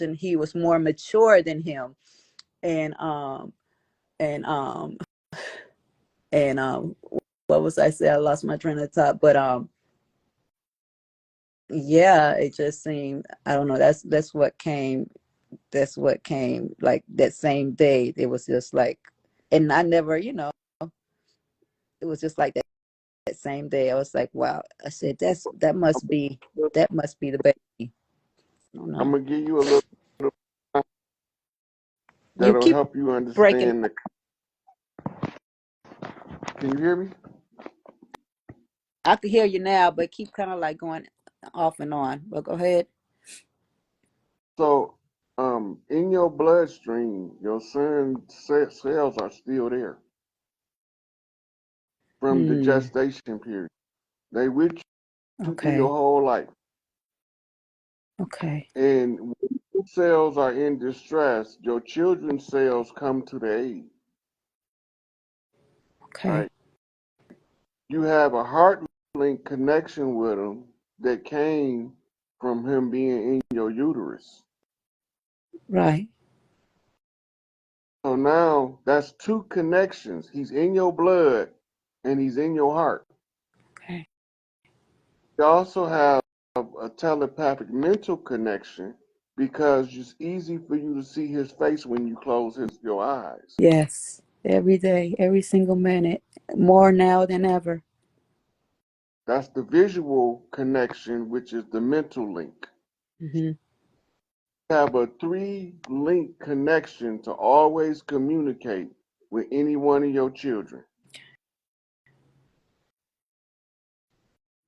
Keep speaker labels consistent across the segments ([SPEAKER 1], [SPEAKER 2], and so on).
[SPEAKER 1] he was more mature than him. And um and um and um what was I saying? I lost my train of thought. But yeah, it just seemed, I don't know, that's what came, like that same day. It was just like, and I never, it was just like that same day. I was like, wow. I said, that must be the baby. I don't
[SPEAKER 2] I'm
[SPEAKER 1] know.
[SPEAKER 2] gonna give you a little
[SPEAKER 1] You
[SPEAKER 2] that'll
[SPEAKER 1] keep
[SPEAKER 2] help you
[SPEAKER 1] breaking.
[SPEAKER 2] understand the. Can you hear me?
[SPEAKER 1] I could hear you now, but keep kind of like going off and on. But go ahead.
[SPEAKER 2] So, in your bloodstream, your certain cells are still there from the
[SPEAKER 1] Hmm.
[SPEAKER 2] gestation period. They with you through your
[SPEAKER 1] Okay.
[SPEAKER 2] whole life.
[SPEAKER 1] Okay.
[SPEAKER 2] And when your cells are in distress, your children's cells come to the aid.
[SPEAKER 1] Okay.
[SPEAKER 2] Right? You have a heart link connection with him that came from him being in your uterus.
[SPEAKER 1] Right.
[SPEAKER 2] So now that's two connections. He's in your blood and he's in your heart.
[SPEAKER 1] Okay.
[SPEAKER 2] You also have a telepathic mental connection because it's easy for you to see his face when you close your eyes.
[SPEAKER 1] Yes. Every day, every single minute, more now than ever.
[SPEAKER 2] That's the visual connection, which is the mental link.
[SPEAKER 1] Hmm.
[SPEAKER 2] You have a three-link connection to always communicate with any one of your children.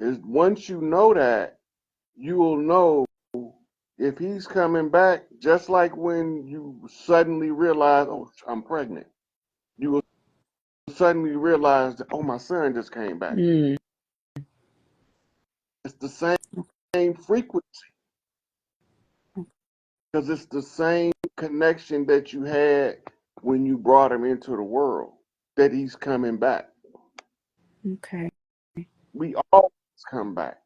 [SPEAKER 2] Is once you know that, you will know if he's coming back, just like when you suddenly realize, oh, I'm pregnant. You will suddenly realize that, oh, my son just came back.
[SPEAKER 1] Mm.
[SPEAKER 2] It's the same frequency because it's the same connection that you had when you brought him into the world, that he's coming back.
[SPEAKER 1] Okay.
[SPEAKER 2] We always come back.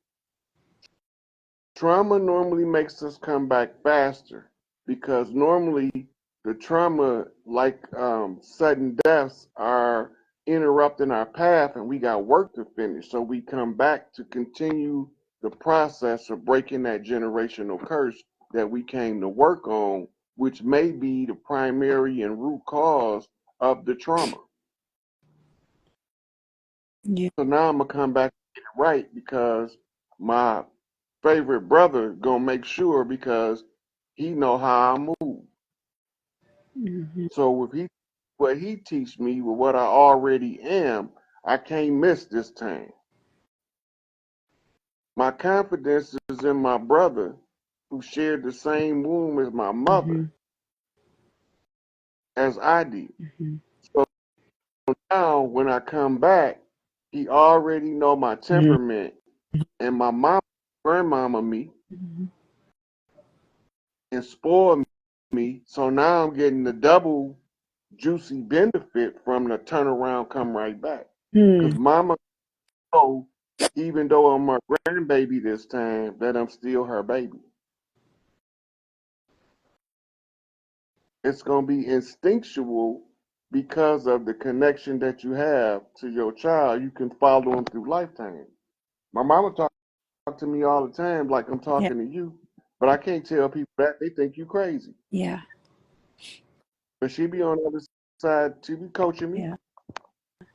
[SPEAKER 2] Trauma normally makes us come back faster because normally the trauma, like sudden deaths, are interrupting our path and we got work to finish. So we come back to continue the process of breaking that generational curse that we came to work on, which may be the primary and root cause of the trauma.
[SPEAKER 1] Yeah.
[SPEAKER 2] So now I'm going to come back and get it right because my favorite brother gonna make sure because he know how I move.
[SPEAKER 1] Hmm.
[SPEAKER 2] So if he what he teach me with what I already am, I can't miss this time. My confidence is in my brother who shared the same womb as my
[SPEAKER 1] Hmm.
[SPEAKER 2] mother as I did.
[SPEAKER 1] Hmm.
[SPEAKER 2] So now when I come back, he already know my
[SPEAKER 1] Hmm.
[SPEAKER 2] temperament and my mom grandmama me
[SPEAKER 1] Hmm.
[SPEAKER 2] and spoiled me. So now I'm getting the double juicy benefit from the turnaround come right back. Because
[SPEAKER 1] Hmm.
[SPEAKER 2] mama know, even though I'm her grandbaby this time, that I'm still her baby. It's going to be instinctual because of the connection that you have to your child. You can follow them through lifetime. My mama talk to me all the time like I'm
[SPEAKER 1] Yeah.
[SPEAKER 2] talking to you, but I can't tell people that. They think you crazy.
[SPEAKER 1] Yeah.
[SPEAKER 2] But she be on the other side. She be coaching me.
[SPEAKER 1] Yeah.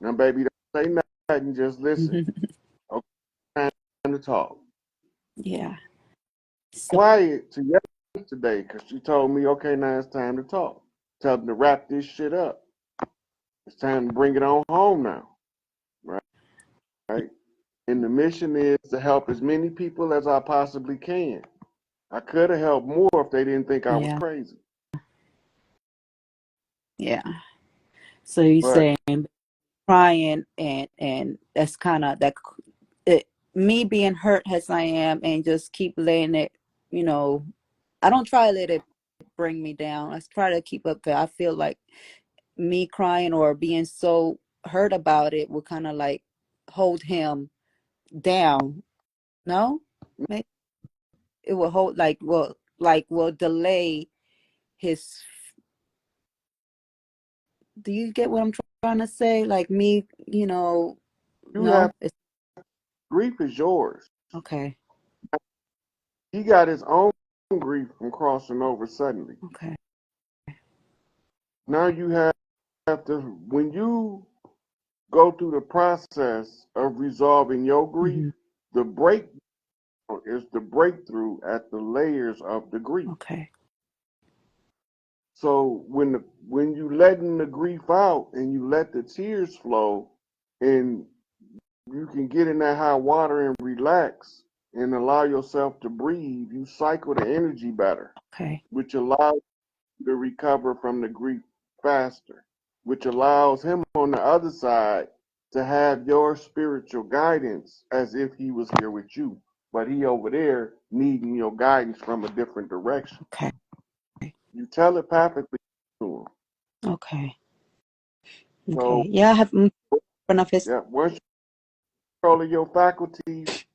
[SPEAKER 2] Now, baby, don't say nothing. Just listen. Okay, time to talk.
[SPEAKER 1] Yeah. So
[SPEAKER 2] Quiet to yesterday because she told me, okay, now it's time to talk. Tell them to wrap this shit up. It's time to bring it on home now, right? Right? And the mission is to help as many people as I possibly can. I could have helped more if they didn't think I was
[SPEAKER 1] yeah.
[SPEAKER 2] crazy.
[SPEAKER 1] Yeah. So you
[SPEAKER 2] But
[SPEAKER 1] saying crying, and that's kind of that, it, me being hurt as I am, and just keep letting it, you know, I don't try to let it bring me down. I try to keep up there. I feel like me crying or being so hurt about it will kind of like hold him down. No, maybe it will hold, like, well, like will delay his. Do you get what I'm trying to say? Like me,
[SPEAKER 2] You have
[SPEAKER 1] no, it's
[SPEAKER 2] grief is yours.
[SPEAKER 1] okay.
[SPEAKER 2] He got his own grief from crossing over suddenly.
[SPEAKER 1] Okay.
[SPEAKER 2] Now you have to, when you go through the process of resolving your grief,
[SPEAKER 1] Mm-hmm.
[SPEAKER 2] the breakdown is the breakthrough at the layers of the grief.
[SPEAKER 1] Okay.
[SPEAKER 2] So when you letting the grief out and you let the tears flow, and you can get in that hot water and relax and allow yourself to breathe, you cycle the energy better,
[SPEAKER 1] Okay.
[SPEAKER 2] which allows you to recover from the grief faster, which allows him on the other side to have your spiritual guidance as if he was here with you, but he over there needing your guidance from a different direction.
[SPEAKER 1] Okay.
[SPEAKER 2] You telepathically to him.
[SPEAKER 1] Okay.
[SPEAKER 2] So
[SPEAKER 1] Okay. Yeah, I have one of his.
[SPEAKER 2] yeah, once you control your faculties,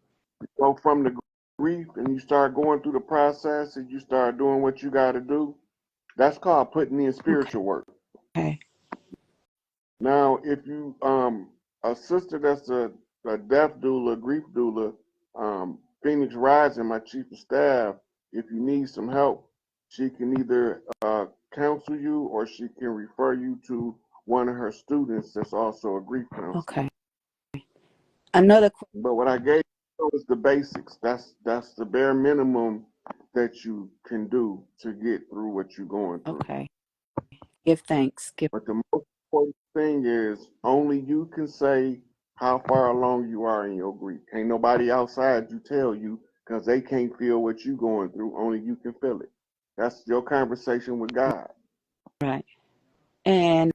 [SPEAKER 2] you go from the grief and you start going through the process and you start doing what you got to do. That's called putting in
[SPEAKER 1] Okay.
[SPEAKER 2] spiritual work.
[SPEAKER 1] Okay.
[SPEAKER 2] Now, if you a sister that's a death doula, grief doula, Phoenix Rising, my chief of staff, if you need some help, she can either counsel you or she can refer you to one of her students that's also a grief counselor.
[SPEAKER 1] Okay. Another.
[SPEAKER 2] But what I gave you was the basics. That's the bare minimum that you can do to get through what you're going through.
[SPEAKER 1] Okay. Give thanks. Give.
[SPEAKER 2] But the most important thing is only you can say how far along you are in your grief. Ain't nobody outside you tell you because they can't feel what you're going through. Only you can feel it. That's your conversation with God.
[SPEAKER 1] Right. And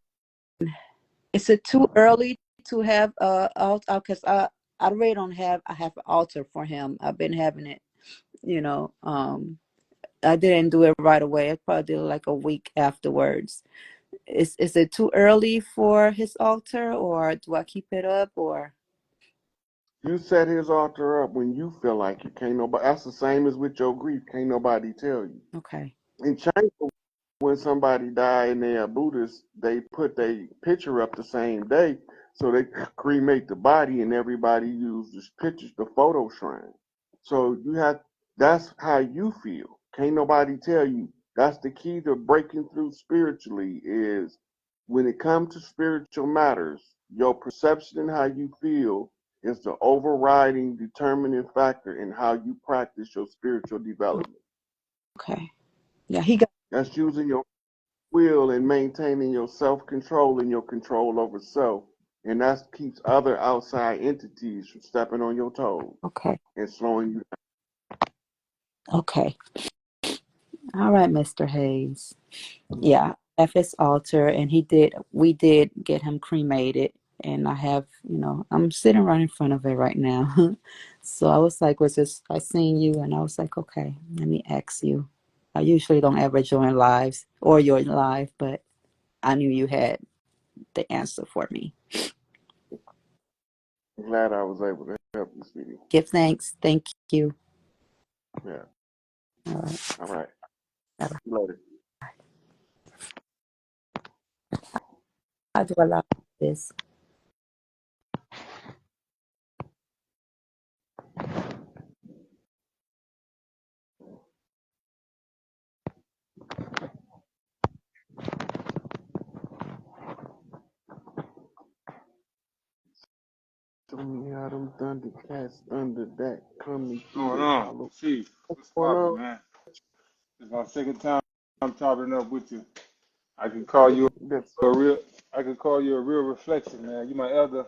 [SPEAKER 1] is it too early to have altar? Because I really don't have. I have an altar for him. I've been having it. You know. I didn't do it right away. I probably did it like a week afterwards. Is it too early for his altar, or do I keep it up, or?
[SPEAKER 2] You set his altar up when you feel like it. Can't nobody. That's the same as with your grief. Can't nobody tell you.
[SPEAKER 1] Okay.
[SPEAKER 2] In China, when somebody died and they are Buddhists, they put their picture up the same day, so they cremate the body and everybody uses pictures to photo shrine. So that's how you feel. Can't nobody tell you. That's the key to breaking through spiritually is when it comes to spiritual matters, your perception and how you feel is the overriding determining factor in how you practice your spiritual development.
[SPEAKER 1] Okay. Yeah, he got.
[SPEAKER 2] That's using your will and maintaining your self-control and your control over self. And that keeps other outside entities from stepping on your toes
[SPEAKER 1] Okay.
[SPEAKER 2] and slowing you
[SPEAKER 1] Okay. All right, Mr. Hayes.
[SPEAKER 2] down.
[SPEAKER 1] Yeah, at his altar, and we did get him cremated, and I have, I'm sitting right in front of it right now. So I was like, I seen you, and I was like, okay, let me ask you. I usually don't ever join lives or your live, but I knew you had the answer for me.
[SPEAKER 2] I'm glad I was able to help you, sweetie.
[SPEAKER 1] Give thanks. Thank you.
[SPEAKER 2] Yeah.
[SPEAKER 1] All right.
[SPEAKER 2] All right.
[SPEAKER 1] Bye-bye.
[SPEAKER 2] See you later.
[SPEAKER 1] I do a lot of this.
[SPEAKER 2] Show me how them Thundercats thunder that coming
[SPEAKER 3] What's
[SPEAKER 2] through
[SPEAKER 3] going
[SPEAKER 2] they
[SPEAKER 3] on?
[SPEAKER 2] hollow.
[SPEAKER 3] Chief,
[SPEAKER 2] What's
[SPEAKER 3] what's
[SPEAKER 2] going
[SPEAKER 3] poppin',
[SPEAKER 2] on?
[SPEAKER 3] man? It's my second time I'm chopping up with you. I can call you
[SPEAKER 2] That's
[SPEAKER 3] a real, I can call you a real reflection, man. You my elder,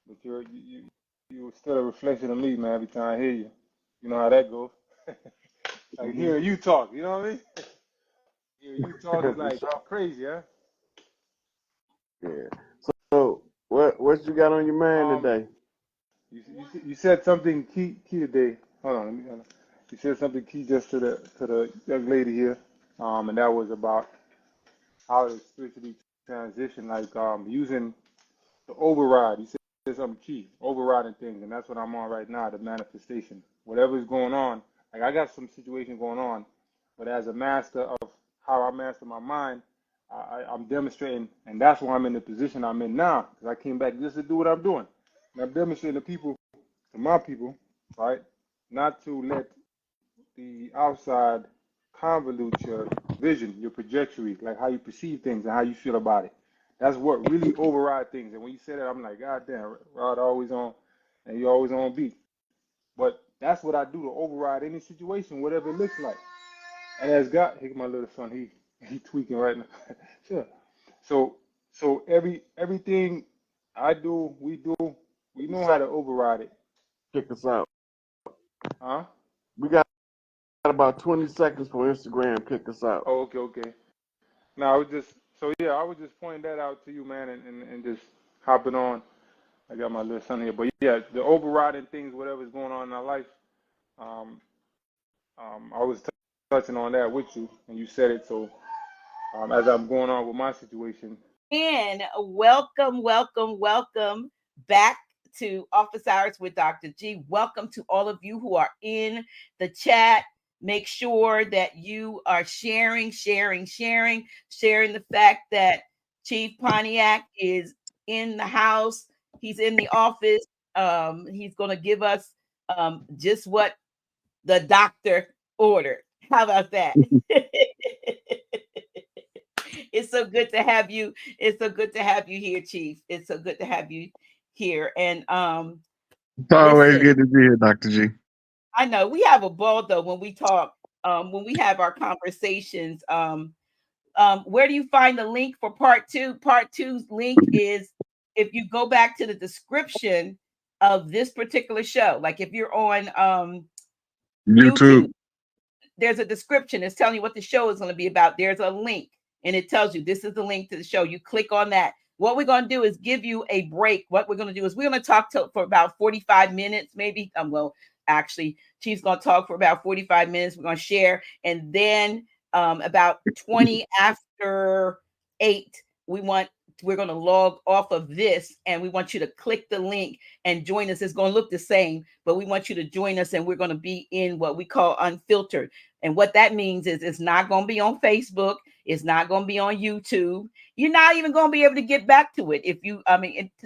[SPEAKER 3] but you still a reflection of me, man. Every time I hear you, you know how that goes. Like
[SPEAKER 2] mm-hmm.
[SPEAKER 3] hearing you talk, you know what I mean? Hearing you talk is
[SPEAKER 2] For
[SPEAKER 3] like
[SPEAKER 2] sure.
[SPEAKER 3] crazy, huh?
[SPEAKER 2] Yeah. So what you got on your mind
[SPEAKER 3] Um,
[SPEAKER 2] today?
[SPEAKER 3] you said something key today. Hold on, hold on. You said something key just to the young lady here, and that was about how to spiritually transition, like using the override. You said something key, overriding things, and that's what I'm on right now, the manifestation. Whatever's going on, like I got some situation going on, But as a master of how I master my mind, I'm demonstrating, and that's why I'm in the position I'm in now. Because I came back just to do what I'm doing. And I'm demonstrating to my people, right, not to let the outside convolute your vision, your trajectory, like how you perceive things and how you feel about it. That's what really override things. And when you say that, I'm like, God damn, Rod always on, and you always on beat. But that's what I do to override any situation, whatever it looks like. And as God, here's my little son, he tweaking right now. Sure. So everything I do, we know how to override it.
[SPEAKER 2] Kick us out.
[SPEAKER 3] Huh?
[SPEAKER 2] We got about 20 seconds for Instagram. Kick us out.
[SPEAKER 3] Oh, okay. Now I was just I was just pointing that out to you, man, and just hopping on. I got my little son here, but yeah, the overriding things, whatever's going on in our life, I was touching on that with you, and you said it. So as I'm going on with my situation.
[SPEAKER 4] And welcome back to Office Hours with Dr. G. Welcome to all of you who are in the chat. Make sure that you are sharing the fact that Chief Pontiac is in the house. He's in the office. He's going to give us just what the doctor ordered. How about that? It's so good to have you. It's so good to have you here, Chief. It's so good to have you here. And
[SPEAKER 5] it's always good to be here, Dr. G.
[SPEAKER 4] I know we have a ball though when we talk, when we have our conversations. Where do you find the link for part two? Part two's link is if you go back to the description of this particular show. Like if you're on YouTube, there's a description. It's telling you what the show is going to be about. There's a link. And it tells you this is the link to the show. You click on that. What we're going to do is give you a break. What we're going to do is we're going to talk for about 45 minutes, maybe. Well, actually, Chief's going to talk for about 45 minutes. We're going to share. And then about 20 after 8, we're going to log off of this, and we want you to click the link and join us. It's going to look the same, but we want you to join us, and we're going to be in what we call unfiltered. And what that means is it's not going to be on Facebook. It's not going to be on YouTube. You're not even going to be able to get back to it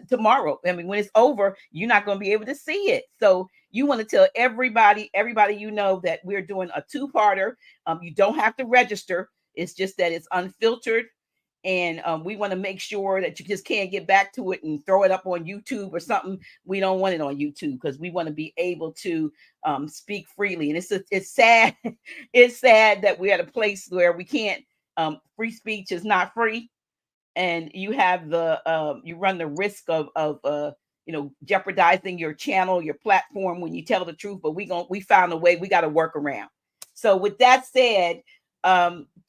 [SPEAKER 4] tomorrow. When it's over, you're not going to be able to see it. So you want to tell everybody you know that we're doing a 2-parter. You don't have to register. It's just that it's unfiltered. And we want to make sure that you just can't get back to it and throw it up on YouTube or something. We don't want it on YouTube because we want to be able to speak freely. And it's sad. It's sad that we're at a place where we can't. Free speech is not free, and you have you run the risk of jeopardizing your channel, your platform when you tell the truth. But we found a way. We got to work around. So with that said,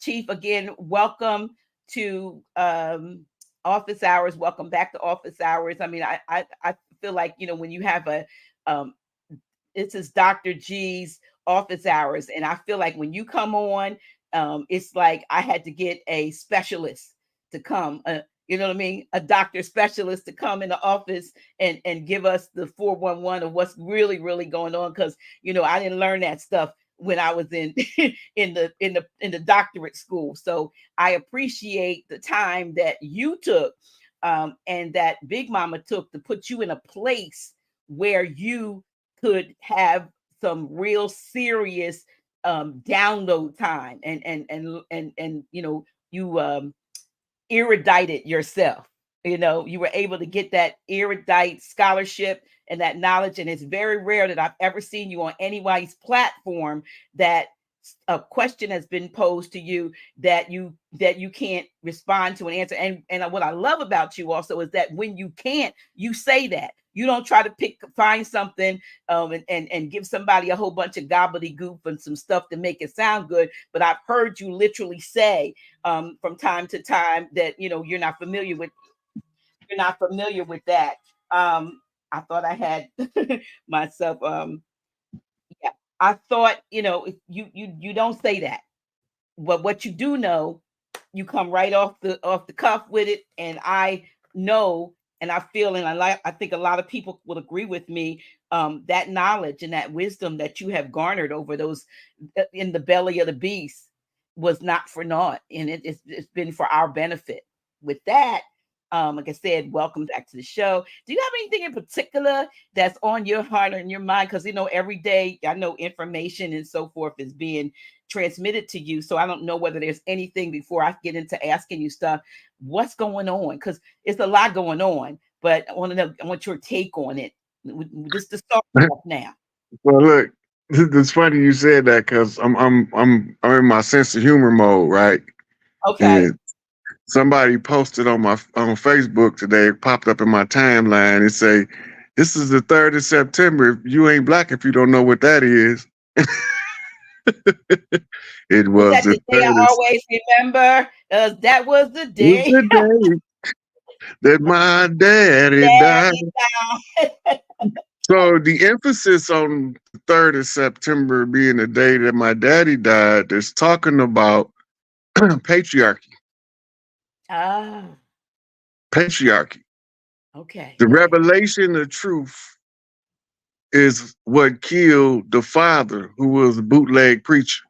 [SPEAKER 4] Chief, again, welcome to Office Hours. Welcome back to Office Hours. I feel like when you have this is Dr. G's Office Hours, and I feel like when you come on, it's like I had to get a specialist to come, you know what I mean? A doctor specialist to come in the office and give us the 411 of what's really, really going on. Cause I didn't learn that stuff when I was in the doctorate school. So I appreciate the time that you took and that Big Mama took to put you in a place where you could have some real serious download time and you erudited yourself. You were able to get that erudite scholarship and that knowledge. And it's very rare that I've ever seen you on anybody's platform that a question has been posed to you that you can't respond to an answer. And what I love about you also is that when you can't, you say that. You don't try to find something and give somebody a whole bunch of gobbledygook and some stuff to make it sound good. But I've heard you literally say from time to time that you're not familiar with that. I thought I had myself. Yeah, I thought you don't say that, but what you do know, you come right off the cuff with it, and I know. And I feel, and I think a lot of people will agree with me, that knowledge and that wisdom that you have garnered over those in the belly of the beast was not for naught, and it's been for our benefit. With that, like I said, welcome back to the show. Do you have anything in particular that's on your heart or in your mind? Because every day I know information and so forth is being transmitted to you. So I don't know whether there's anything before I get into asking you stuff. What's going on? Because it's a lot going on, but I want your take on it. Just to start off now.
[SPEAKER 5] Well, look, it's funny you said that because I'm in my sense of humor mode, right?
[SPEAKER 4] Okay.
[SPEAKER 5] And somebody posted on Facebook today. It popped up in my timeline. It say, "This is the 3rd of September. You ain't black if you don't know what that is." It
[SPEAKER 4] Was
[SPEAKER 5] was
[SPEAKER 4] that
[SPEAKER 5] the
[SPEAKER 4] the day I
[SPEAKER 5] 3rd.
[SPEAKER 4] always remember? That was the
[SPEAKER 5] It was
[SPEAKER 4] day.
[SPEAKER 5] the day that my daddy died.
[SPEAKER 4] Daddy
[SPEAKER 5] So the emphasis on the 3rd of September being the day that my daddy died is talking about patriarchy.
[SPEAKER 4] Ah,
[SPEAKER 5] Patriarchy.
[SPEAKER 4] okay.
[SPEAKER 5] The revelation of truth is what killed the father, who was a bootleg preacher.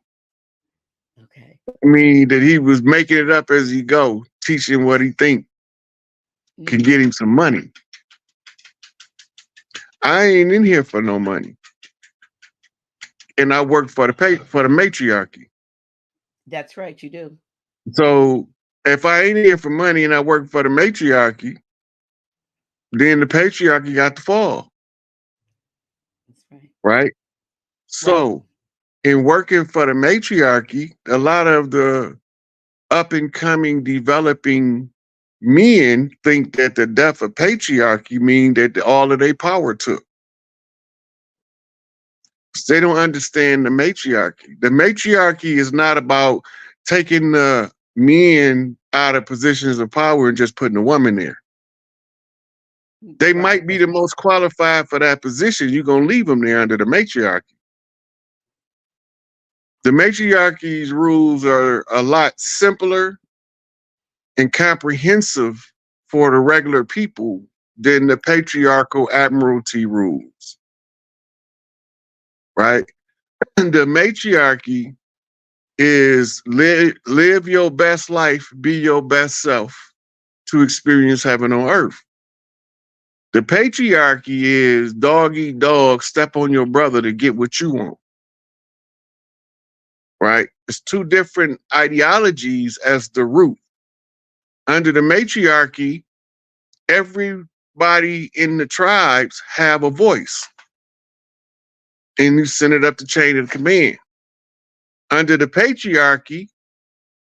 [SPEAKER 4] Okay.
[SPEAKER 5] I mean, that he was making it up as he go, teaching what he think can get him some money. I ain't in here for no money, and I work for the matriarchy.
[SPEAKER 4] That's right, you do.
[SPEAKER 5] So if I ain't here for money and I work for the matriarchy, then the patriarchy got to fall.
[SPEAKER 4] That's right.
[SPEAKER 5] Right? So in working for the matriarchy, a lot of the up and coming developing men think that the death of patriarchy mean that all of their power took. They don't understand the matriarchy. The matriarchy is not about taking the men out of positions of power and just putting a woman there. They might be the most qualified for that position. You're going to leave them there under the matriarchy. The matriarchy's rules are a lot simpler and comprehensive for the regular people than the patriarchal admiralty rules. Right? And the matriarchy is live your best life, be your best self to experience heaven on earth. The patriarchy is dog eat dog, step on your brother to get what you want. Right? It's two different ideologies as the root. Under the matriarchy, everybody in the tribes have a voice. And you send it up the chain of command. Under the patriarchy,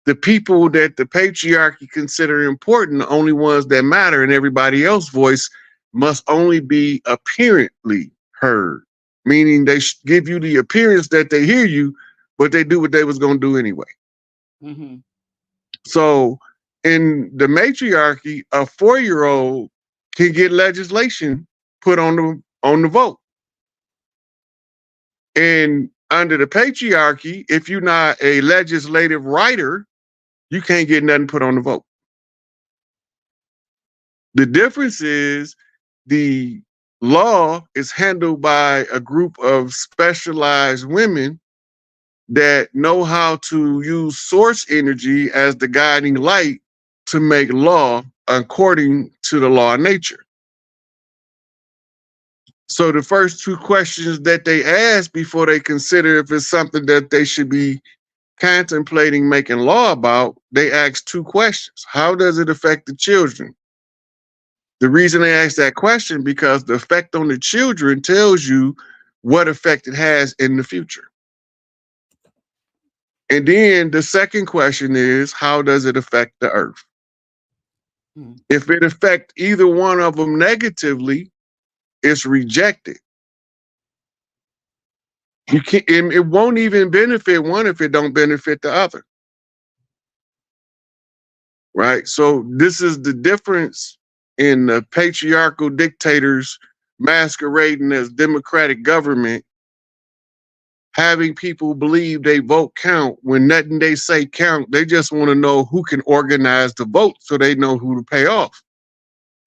[SPEAKER 5] the people that the patriarchy consider important, the only ones that matter, and everybody else's voice must only be apparently heard, meaning they give you the appearance that they hear you, but they do what they was going to do anyway.
[SPEAKER 4] Mm-hmm.
[SPEAKER 5] So in the matriarchy, a 4-year-old can get legislation put on the vote. And under the patriarchy, if you're not a legislative writer, you can't get nothing put on the vote. The difference is the law is handled by a group of specialized women that know how to use source energy as the guiding light to make law according to the law of nature. So the first two questions that they ask before they consider if it's something that they should be contemplating making law about, they ask two questions. How does it affect the children? The reason they ask that question, because the effect on the children tells you what effect it has in the future. And then the second question is, how does it affect the earth? Mm-hmm. If it affects either one of them negatively, it's rejected. You can't, it won't even benefit one if it don't benefit the other. Right? So this is the difference in the patriarchal dictators masquerading as democratic government, having people believe they vote count when nothing they say count. They just want to know who can organize the vote so they know who to pay off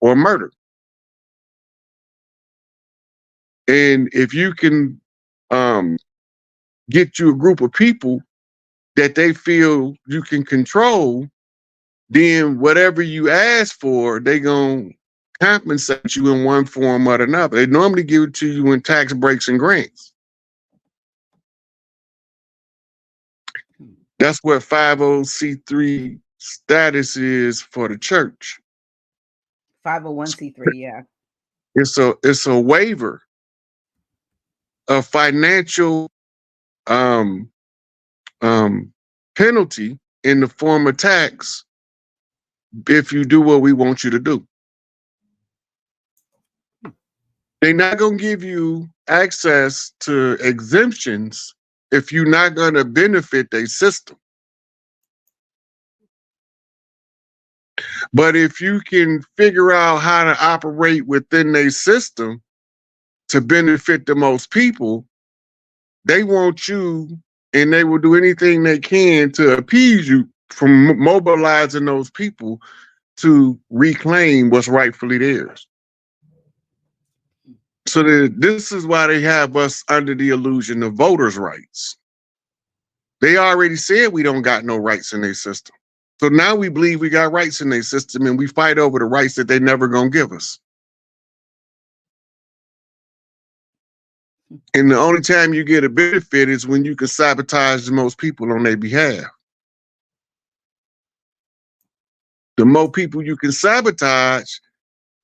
[SPEAKER 5] or murder. And if you can get you a group of people that they feel you can control, then whatever you ask for, they gonna compensate you in one form or another. They normally give it to you in tax breaks and grants. That's what 501c3 status is for the church.
[SPEAKER 4] 501c3, yeah.
[SPEAKER 5] It's a waiver of financial penalty in the form of tax if you do what we want you to do. They're not going to give you access to exemptions if you're not going to benefit their system. But if you can figure out how to operate within their system to benefit the most people, they want you, and they will do anything they can to appease you from mobilizing those people to reclaim what's rightfully theirs. So this is why they have us under the illusion of voters' rights. They already said we don't got no rights in their system. So now we believe we got rights in their system, and we fight over the rights that they never gonna give us. And the only time you get a benefit is when you can sabotage the most people on their behalf. The more people you can sabotage,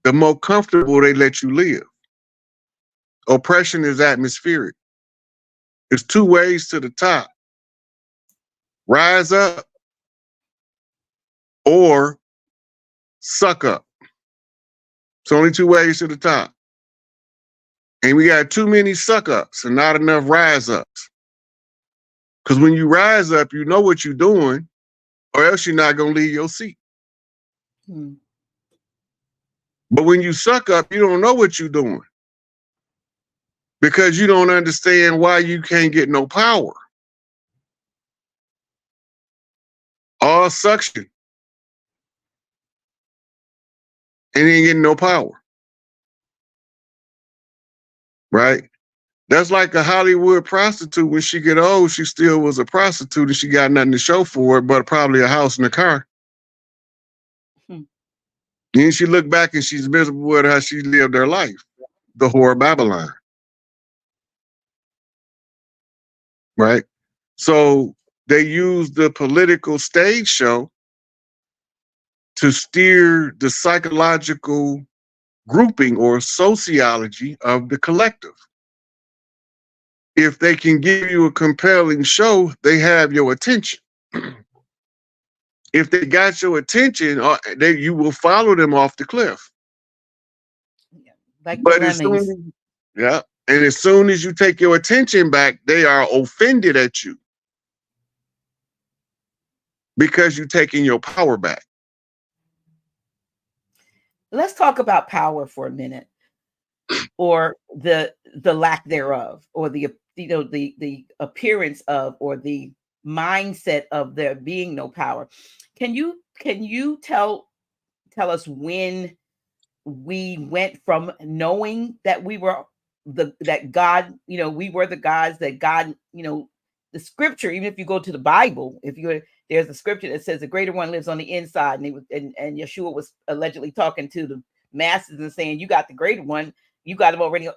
[SPEAKER 5] the more comfortable they let you live. Oppression is atmospheric. There's two ways to the top. Rise up or suck up. It's only two ways to the top. And we got too many suck ups and not enough rise ups. Because when you rise up, you know what you're doing, or else you're not going to leave your seat. But when you suck up, you don't know what you're doing because you don't understand why you can't get no power. All suction and ain't getting no power. Right? That's like a Hollywood prostitute. When she get old, she still was a prostitute and she got nothing to show for it, but probably a house and a car. Then she look back and she's miserable with how she lived her life. The whore of Babylon. Right? So they use the political stage show to steer the psychological grouping or sociology of the collective. If they can give you a compelling show, they have your attention. If they got your attention, you will follow them off the cliff.
[SPEAKER 4] Like
[SPEAKER 5] but as soon as you take your attention back, they are offended at you because you're taking your power back.
[SPEAKER 4] Let's talk about power for a minute, or the lack thereof, or the appearance of, or the mindset of there being no power. Can you tell us when we went from knowing that we were that God, we were the gods that God, the scripture, even if you go to the Bible, there's a scripture that says the greater one lives on the inside, and Yeshua was allegedly talking to the masses and saying, you got the greater one, you got him already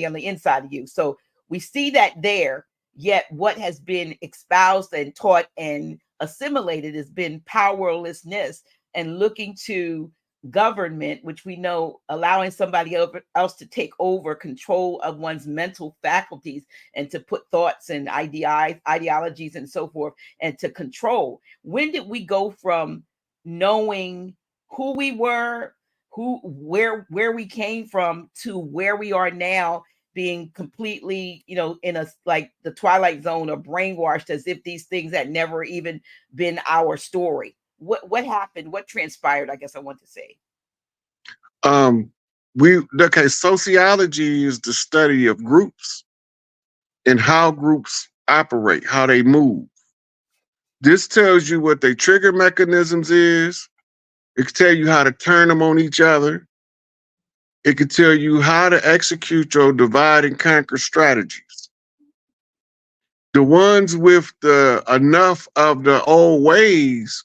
[SPEAKER 4] on the inside of you. So we see that there. Yet what has been espoused and taught and assimilated has been powerlessness and looking to government, which we know allowing somebody else to take over control of one's mental faculties and to put thoughts and ideologies and so forth and to control. When did we go from knowing who we were, where we came from, to where we are now, being completely, in a like the Twilight Zone, or brainwashed as if these things had never even been our story? What happened? What transpired? I guess I want to say.
[SPEAKER 5] Sociology is the study of groups and how groups operate, how they move. This tells you what their trigger mechanisms is. It can tell you how to turn them on each other. It can tell you how to execute your divide and conquer strategies. The ones with the enough of the old ways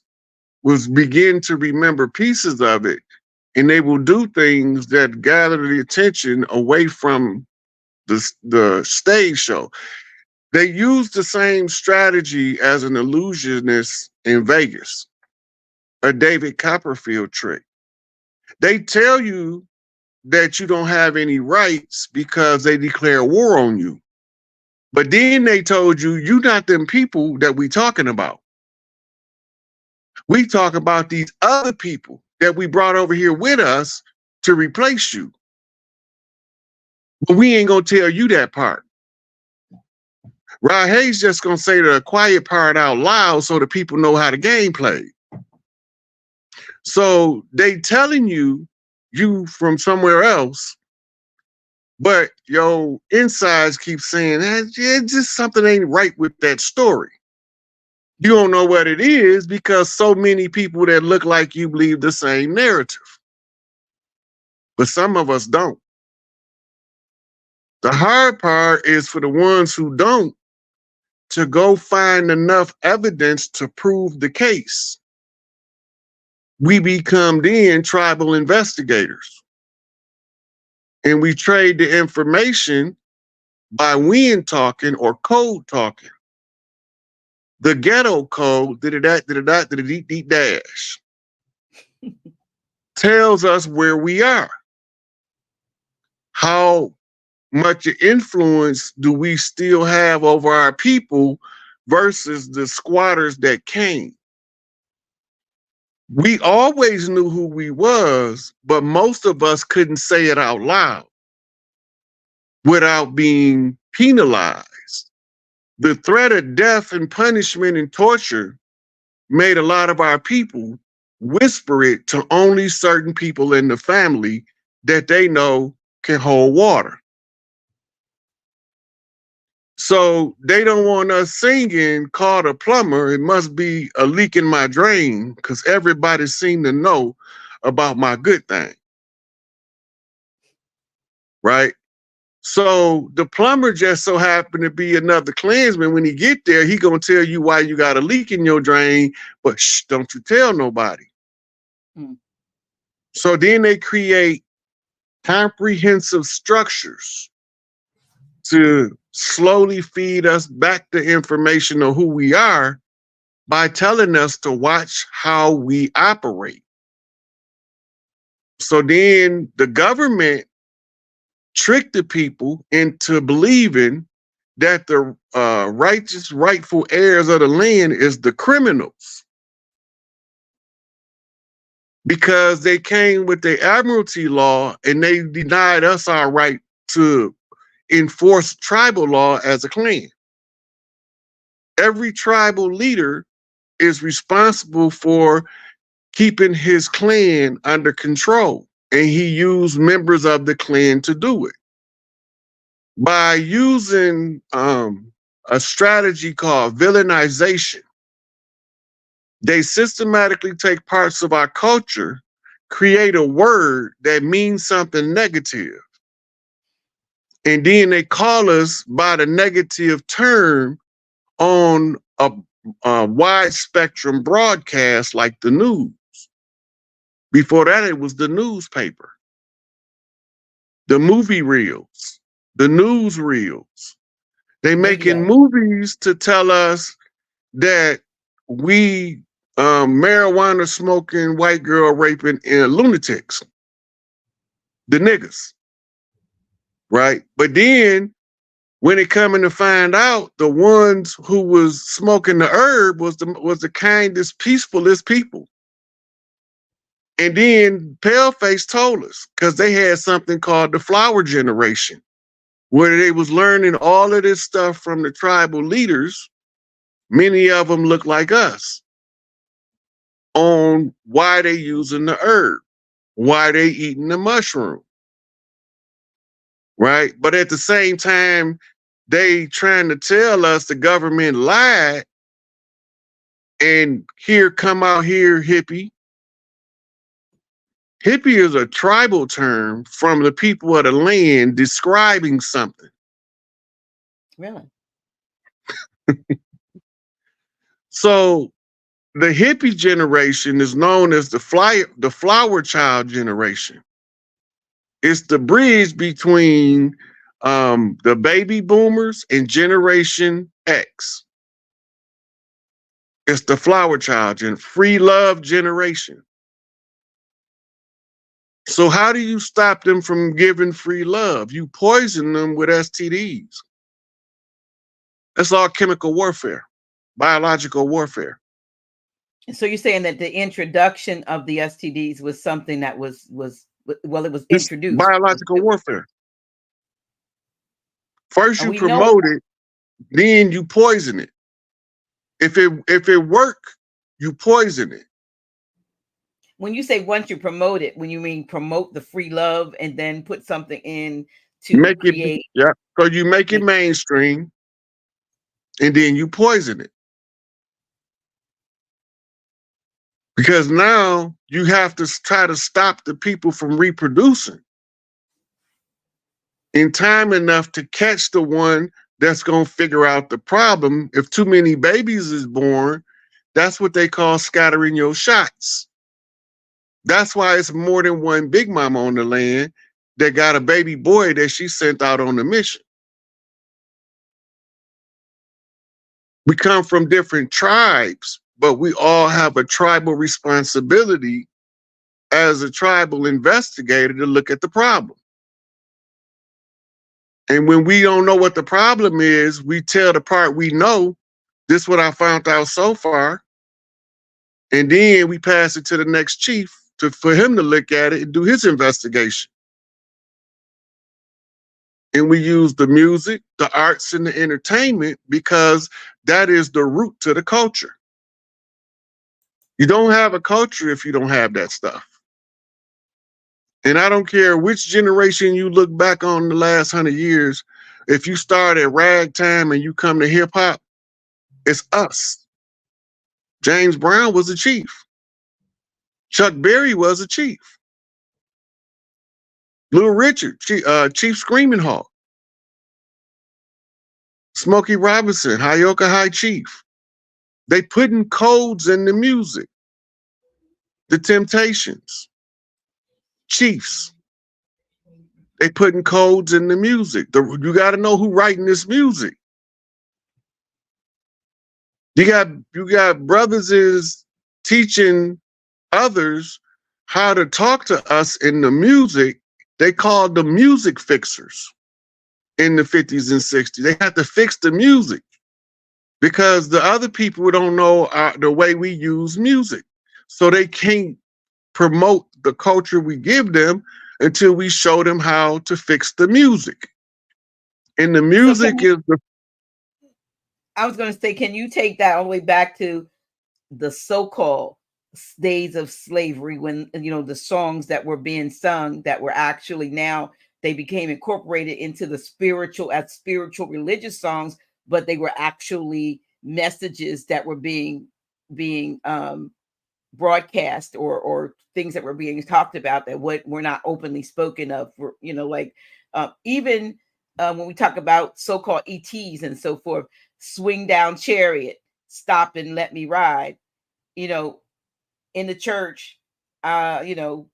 [SPEAKER 5] will begin to remember pieces of it, and they will do things that gather the attention away from the stage show. They use the same strategy as an illusionist in Vegas, a David Copperfield trick. They tell you that you don't have any rights because they declare war on you. But then they told you, you're not them people that we talking about. We talk about these other people that we brought over here with us to replace you. But we ain't gonna tell you that part. Rod Hayes just gonna say the quiet part out loud so the people know how the game played. So they telling you from somewhere else, but your insides keep saying, it's just something ain't right with that story. You don't know what it is because so many people that look like you believe the same narrative. But some of us don't. The hard part is for the ones who don't to go find enough evidence to prove the case. We become then tribal investigators. And we trade the information by wind talking or code talking. The ghetto code, dash, tells us where we are. How much influence do we still have over our people versus the squatters that came? We always knew who we was, but most of us couldn't say it out loud without being penalized. The threat of death and punishment and torture made a lot of our people whisper it to only certain people in the family that they know can hold water. So they don't want us singing, call a plumber, it must be a leak in my drain, because everybody seemed to know about my good thing. Right? So the plumber just so happened to be another Klansman. When he get there, he gonna tell you why you got a leak in your drain, but shh, don't you tell nobody. So then they create comprehensive structures to slowly feed us back the information of who we are by telling us to watch how we operate. So then the government tricked the people into believing that the righteous, rightful heirs of the land is the criminals, because they came with the admiralty law and they denied us our right to enforce tribal law as a clan. Every tribal leader is responsible for keeping his clan under control, and he used members of the clan to do it. By using a strategy called villainization, they systematically take parts of our culture, create a word that means something negative, and then they call us by the negative term on a wide spectrum broadcast like the news. Before that, it was the newspaper, the movie reels, the news reels. They making movies to tell us that we marijuana smoking, white girl raping, and lunatics, the niggas, right? But then when it coming to find out, the ones who was smoking the herb was the kindest, peacefulest people. And then Paleface told us, because they had something called the flower generation, where they was learning all of this stuff from the tribal leaders. Many of them look like us, on why they using the herb, why they eating the mushroom, right? But at the same time, they trying to tell us the government lied, and here come out here hippie. Hippie is a tribal term from the people of the land describing something.
[SPEAKER 4] Really?
[SPEAKER 5] So the hippie generation is known as the flower child generation. It's the bridge between the baby boomers and Generation X. It's the flower child and free love generation. So how do you stop them from giving free love? You poison them with STDs. That's all chemical warfare, biological warfare.
[SPEAKER 4] So you're saying that the introduction of the STDs was something that was well, it was
[SPEAKER 5] It's
[SPEAKER 4] introduced.
[SPEAKER 5] biological warfare. First you
[SPEAKER 4] We know
[SPEAKER 5] promote it, then you poison it. If it work, you poison it.
[SPEAKER 4] when you say once you promote it, when you mean promote the free love and then put something in to
[SPEAKER 5] Make
[SPEAKER 4] create.
[SPEAKER 5] it, yeah. So you make it mainstream, and then you poison it. Because now you have to try to stop the people from reproducing in time enough to catch the one that's going to figure out the problem. If too many babies is born, that's what they call scattering your shots. That's why it's more than one big mama on the land that got a baby boy that she sent out on a mission. We come from different tribes, but we all have a tribal responsibility as a tribal investigator to look at the problem. And when we don't know what the problem is, we tell the part we know, this is what I found out so far. And then we pass it to the next chief for him to look at it and do his investigation. And we use the music, the arts, and the entertainment because that is the root to the culture. You don't have a culture if you don't have that stuff. And I don't care which generation you look back on the last 100 years, if you start at ragtime and you come to hip hop, it's us. James Brown was a chief. Chuck Berry was a chief. Little Richard, Chief Screaming Hawk. Smokey Robinson, Hyoka High Chief. They putting codes in the music. The Temptations, Chiefs. They putting codes in the music. You got to know who writing this music. You got brothers is teaching others how to talk to us in the music. They called the music fixers in the 50s and 60s. They had to fix the music because the other people don't know the way we use music. So they can't promote the culture we give them until we show them how to fix the music. And the music is the...
[SPEAKER 4] I was going to say, can you take that all the way back to the so-called days of slavery when, you know, the songs that were being sung that were actually now they became incorporated into the spiritual religious songs, but they were actually messages that were being broadcast or things that were being talked about that were not openly spoken of, you know, like even when we talk about so-called ETs and so forth, swing down chariot, stop and let me ride, you know, in the church, you know,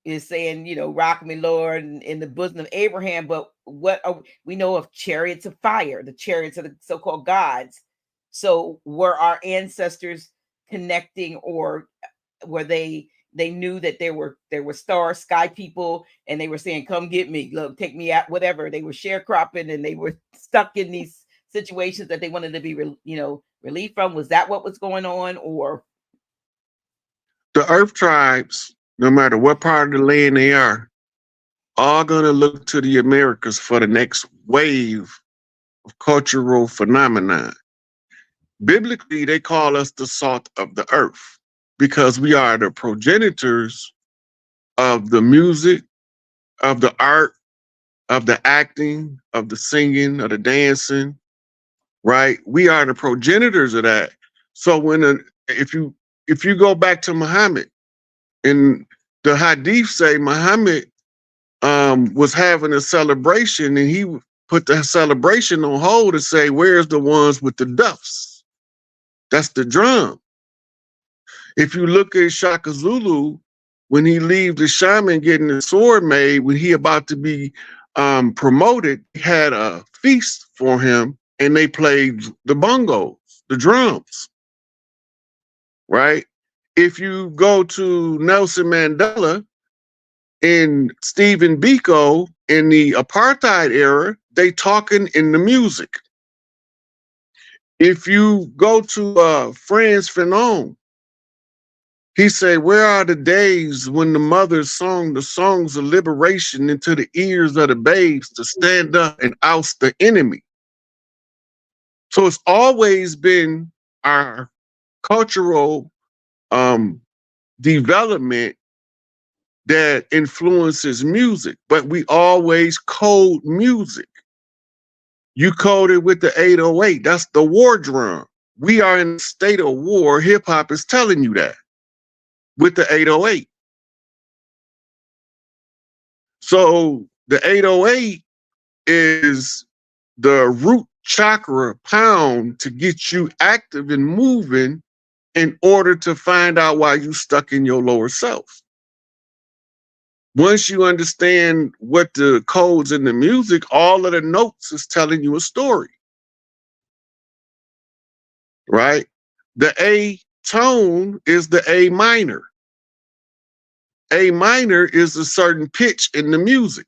[SPEAKER 4] is saying, you know, rock me, Lord, in the bosom of Abraham. But we know of chariots of fire, the chariots of the so-called gods. So were our ancestors connecting, or were they knew that there were star sky people and they were saying, come get me, look, take me out, whatever. They were sharecropping and they were stuck in these situations that they wanted to be, you know, relieved from. Was that what was going on? Or
[SPEAKER 5] the earth tribes, no matter what part of the land they are going to look to the Americas for the next wave of cultural phenomenon. Biblically, they call us the salt of the earth because we are the progenitors of the music, of the art, of the acting, of the singing, of the dancing, right? We are the progenitors of that. So if you go back to Muhammad, and the hadith say Muhammad was having a celebration and put the celebration on hold and say, where's the ones with the duffs? That's the drum. If you look at Shaka Zulu, when he leaves the shaman getting the sword made, when he about to be promoted, he had a feast for him and they played the bongos, the drums, right? If you go to Nelson Mandela and Stephen Biko in the apartheid era, they talking in the music. If you go to Frantz Fanon, he said, where are the days when the mothers sung the songs of liberation into the ears of the babes to stand up and oust the enemy? So it's always been our cultural development that influences music, but we always code music. You code it with the 808. That's the war drum. We are in a state of war. Hip hop is telling you that with the 808. So the 808 is the root chakra pound to get you active and moving in order to find out why you stuck in your lower self. Once you understand what the codes in the music, all of the notes is telling you a story, right? The A tone is the A minor. A minor is a certain pitch in the music,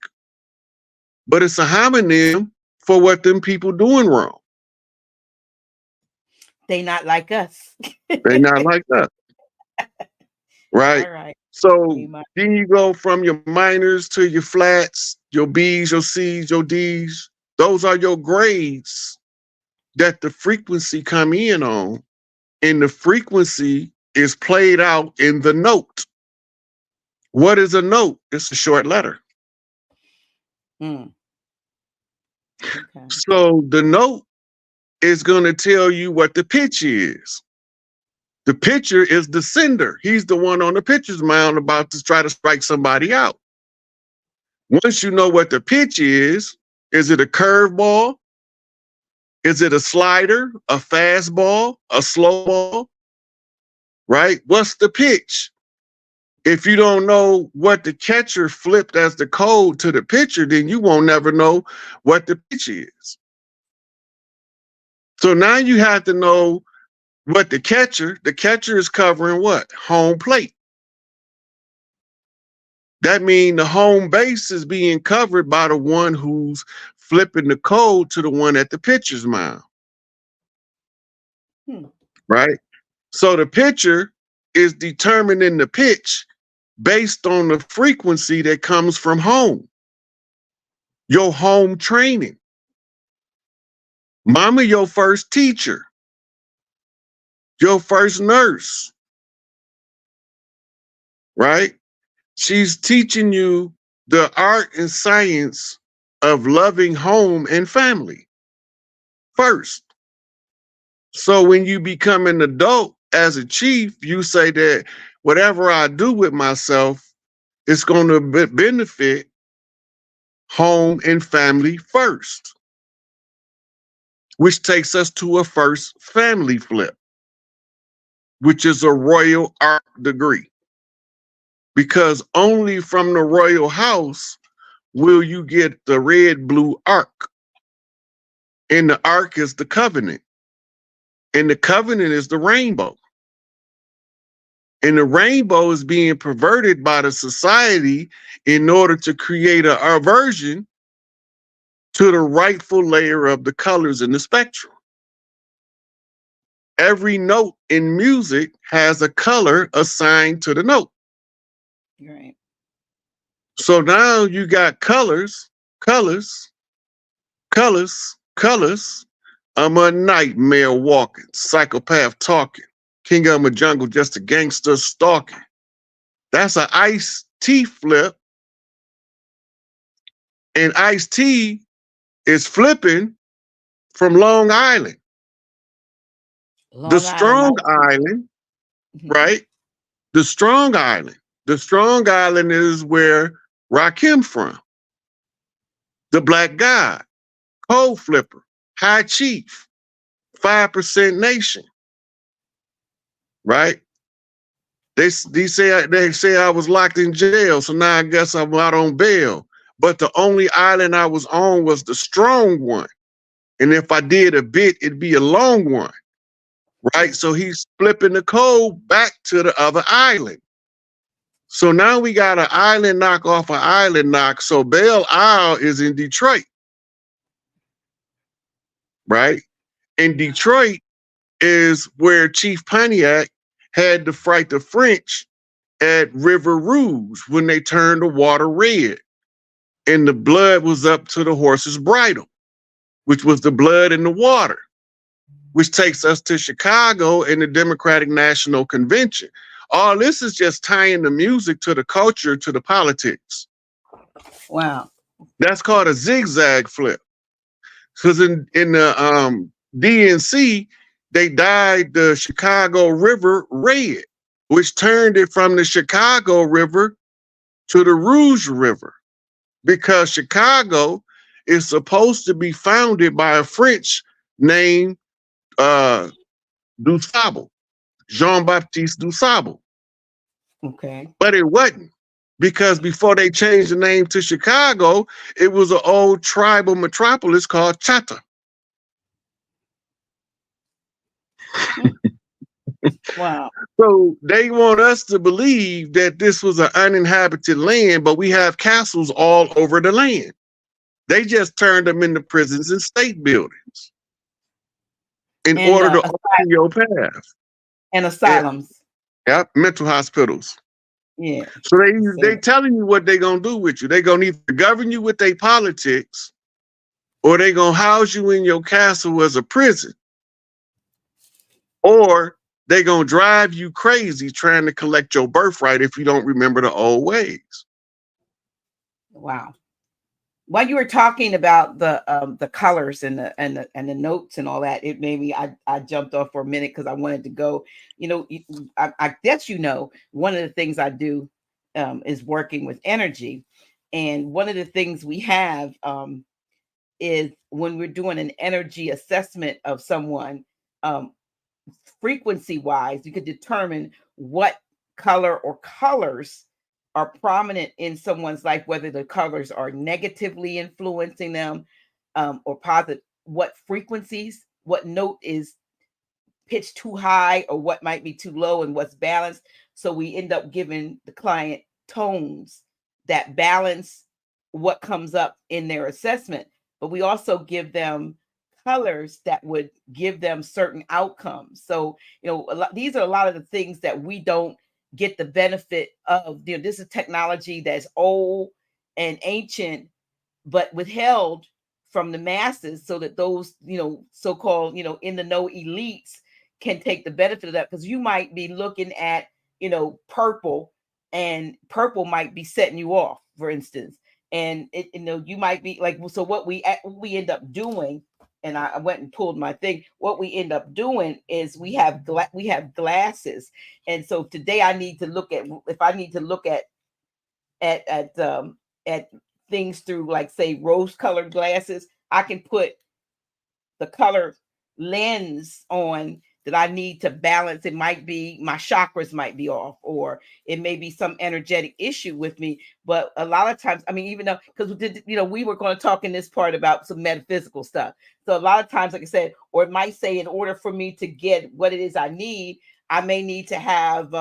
[SPEAKER 5] but it's a homonym for what them people doing wrong.
[SPEAKER 4] They not like us.
[SPEAKER 5] They not like that, right?
[SPEAKER 4] All right.
[SPEAKER 5] So then you go from your minors to your flats, your B's, your C's, your D's. Those are your grades that the frequency come in on, and the frequency is played out in the note. What is a note? It's a short letter.
[SPEAKER 4] Okay.
[SPEAKER 5] So the note is going to tell you what the pitch is. The pitcher is the sender. He's the one on the pitcher's mound about to try to strike somebody out. Once you know what the pitch is it a curveball? Is it a slider, a fastball, a slow ball? Right? What's the pitch? If you don't know what the catcher flipped as the code to the pitcher, then you won't never know what the pitch is. So now you have to know what the catcher is covering what? Home plate. That means the home base is being covered by the one who's flipping the code to the one at the pitcher's mound. Right? So the pitcher is determining the pitch based on the frequency that comes from home. Your home training. Mama, your first teacher. Your first nurse. Right? She's teaching you the art and science of loving home and family first. So when you become an adult as a chief, you say that whatever I do with myself, it's going to benefit home and family first, which takes us to a first family flip, which is a royal art degree. Because only from the royal house will you get the red, blue arc. And the arc is the covenant. And the covenant is the rainbow. And the rainbow is being perverted by the society in order to create an aversion to the rightful layer of the colors in the spectrum. Every note in music has a color assigned to the note.
[SPEAKER 4] Right.
[SPEAKER 5] So now you got colors. I'm a nightmare walking, psychopath talking, king of my jungle, just a gangster stalking. That's an Ice-T flip. And Ice-T is flipping from Long Island. The Strong Island, right? The Strong Island. The Strong Island is where Rakim from. The Black God. Code Flipper, High Chief, 5% Nation, right? They say I was locked in jail, so now I guess I'm out on bail. But the only island I was on was the strong one. And if I did a bit, it'd be a long one, right? So he's flipping the code back to the other island. So now we got an island knock off an island knock. So Belle Isle is in Detroit, right? And Detroit is where Chief Pontiac had to fight the French at River Rouge when they turned the water red. And the blood was up to the horse's bridle, which was the blood in the water, which takes us to Chicago and the Democratic National Convention. All this is just tying the music to the culture, to the politics.
[SPEAKER 4] Wow.
[SPEAKER 5] That's called a zigzag flip. Because in the DNC, they dyed the Chicago River red, which turned it from the Chicago River to the Rouge River, because Chicago is supposed to be founded by a French named Dusable, Jean-Baptiste Dusable.
[SPEAKER 4] Okay.
[SPEAKER 5] But it wasn't, because before they changed the name to Chicago, it was an old tribal metropolis called Chata.
[SPEAKER 4] Wow.
[SPEAKER 5] So they want us to believe that this was an uninhabited land, but we have castles all over the land. They just turned them into prisons and state buildings in order to open your path.
[SPEAKER 4] And asylums.
[SPEAKER 5] Yep, mental hospitals.
[SPEAKER 4] Yeah.
[SPEAKER 5] So they telling you what they're gonna do with you. They're gonna either govern you with their politics, or they're gonna house you in your castle as a prison, or they're gonna drive you crazy trying to collect your birthright if you don't remember the old ways.
[SPEAKER 4] Wow. While you were talking about the colors and the notes and all that, it made me I jumped off for a minute because I wanted to go. You know, I guess one of the things I do is working with energy, and one of the things we have is when we're doing an energy assessment of someone, frequency wise, you could determine what color or colors are prominent in someone's life, whether the colors are negatively influencing them or positive, what frequencies, what note is pitched too high or what might be too low, and what's balanced. So we end up giving the client tones that balance what comes up in their assessment. But we also give them colors that would give them certain outcomes. So, these are a lot of the things that we don't get the benefit of. This is technology that's old and ancient, but withheld from the masses so that those, so-called, in the know elites can take the benefit of that. Because you might be looking at, purple, and purple might be setting you off, for instance. And you might be like, so what we end up doing, and I went and pulled my thing. What we end up doing is we have glasses, and so today I need to look at, if I need to look at things through, like, say, rose-colored glasses, I can put the color lens on that I need to balance. It might be my chakras might be off, or it may be some energetic issue with me. But a lot of times, I mean, even though, because we were going to talk in this part about some metaphysical stuff. So a lot of times, like I said, or it might say, in order for me to get what it is I need, I may need to have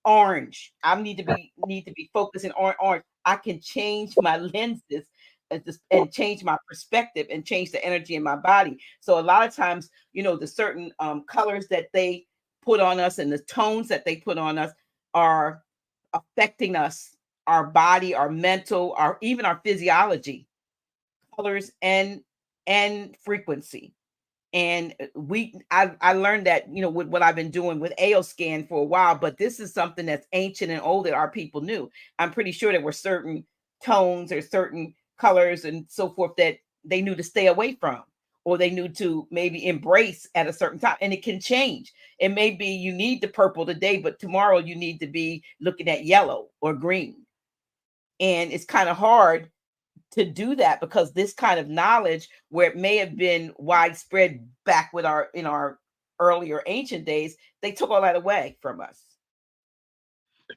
[SPEAKER 4] orange. I need to be focusing on orange. I can change my lenses and change my perspective and change the energy in my body. So a lot of times, the certain colors that they put on us and the tones that they put on us are affecting us, our body, our mental, even our physiology, colors and frequency. And I learned that, with what I've been doing with AOScan for a while, but this is something that's ancient and old that our people knew. I'm pretty sure there were certain tones or certain colors and so forth that they knew to stay away from, or they knew to maybe embrace at a certain time. And it can change. It may be you need the purple today, but tomorrow you need to be looking at yellow or green. And it's kind of hard to do that, because this kind of knowledge, where it may have been widespread back with in our earlier ancient days, they took all that away from us.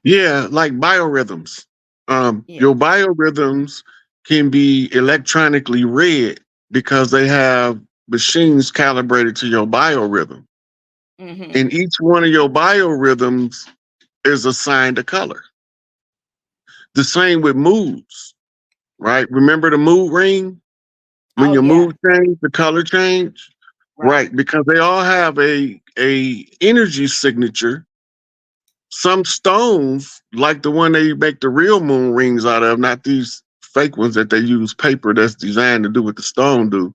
[SPEAKER 5] Yeah, like biorhythms.
[SPEAKER 4] Yeah.
[SPEAKER 5] Your biorhythms can be electronically read because they have machines calibrated to your biorhythm.
[SPEAKER 4] Mm-hmm.
[SPEAKER 5] And each one of your biorhythms is assigned a color. The same with moods, right? Remember the mood ring? When your mood change, the color change? Right, because they all have a energy signature. Some stones, like the one they make the real moon rings out of, not these fake ones that they use paper that's designed to do what the stone do,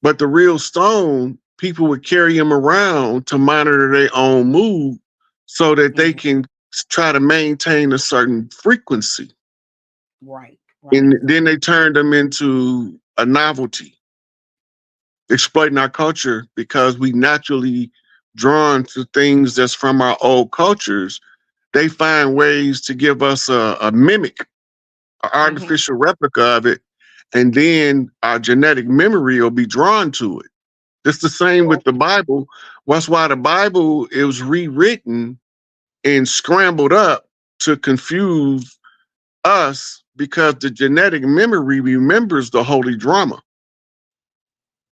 [SPEAKER 5] but the real stone, people would carry them around to monitor their own mood so that they can try to maintain a certain frequency.
[SPEAKER 4] Right.
[SPEAKER 5] And then they turned them into a novelty, exploiting our culture because we naturally drawn to things that's from our old cultures. They find ways to give us a mimic, an artificial replica of it, and then our genetic memory will be drawn to it. It's the same with the Bible. That's why the Bible is rewritten and scrambled up to confuse us, because the genetic memory remembers the holy drama.